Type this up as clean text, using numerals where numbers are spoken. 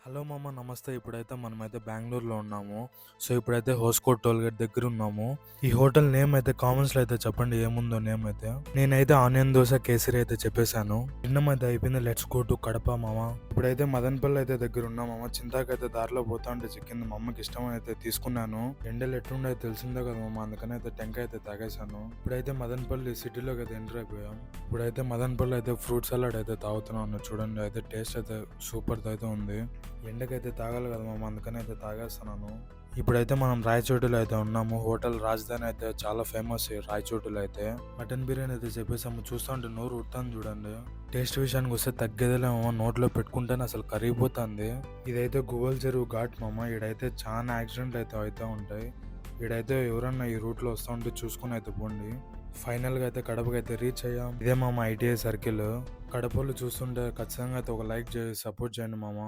Hello మామ నమస్తే. ఇప్పుడైతే మనమైతే బెంగుళూరులో ఉన్నాము. సో, ఇప్పుడైతే హోస్కోట్ టోల్‌గేట్ దగ్గర ఉన్నాము. ఈ హోటల్ నేమ్ అయితే కామెంట్స్‌లో అయితే చెప్పండి ఏముందో నేమ్ అయితే. నేనైతే ఆనియన్ దోస, కేసరి అయితే చెప్పేసాను. తినడం అయితే అయిపోయింది. లెట్స్ గో టు కడప మామ. ఇప్పుడైతే మదనపల్లి అయితే దగ్గర ఉన్నాం మామ. చింతాకైతే దారిలో పోతా ఉంటే చిక్కింది. మా అమ్మకి ఇష్టమని అయితే తీసుకున్నాను. ఎండలు ఎట్లుండేదో తెలిసిందే కదా మామ. అందుకని అయితే టెంకాయ అయితే తాగేసాను. ఇప్పుడైతే మదనపల్లి సిటీలోకి అయితే ఎంటర్ అయిపోయాం. ఇప్పుడైతే మదనపల్లి అయితే ఫ్రూట్ సలాడ్ అయితే తాగుతున్నాను. చూడండి అయితే టేస్ట్ అయితే సూపర్ అయితే ఉంది. ఎండకైతే తాగాలి కదా మామ, అందుకని అయితే తాగేస్తున్నాను. ఇప్పుడైతే మనం రాయచోటిలో అయితే ఉన్నాము. హోటల్ రాజధాని అయితే చాలా ఫేమస్ ఈ రాయచోటిలో అయితే. మటన్ బిర్యానీ అయితే చెప్పేసాము. చూస్తూ ఉంటే నోరు ఉడుతుంది చూడండి. టేస్ట్ విషయానికి వస్తే తగ్గేదేలేమో, నోట్లో పెట్టుకుంటేనే అసలు కరిగిపోతుంది. ఇదైతే గువ్వల చెరువు ఘాట్ మామ. ఈడైతే చాలా యాక్సిడెంట్లు అయితే అవుతూ ఉంటాయి. ఈడైతే ఎవరన్నా ఈ రూట్లో వస్తూ ఉంటే చూసుకుని అయితే పోండి. ఫైనల్గా అయితే కడపకి అయితే రీచ్ అయ్యాం. ఇదే మామ ఐటీఐ సర్కిల్. కడపలో చూస్తుంటే ఖచ్చితంగా అయితే ఒక లైక్ చేసి సపోర్ట్ చేయండి మామ.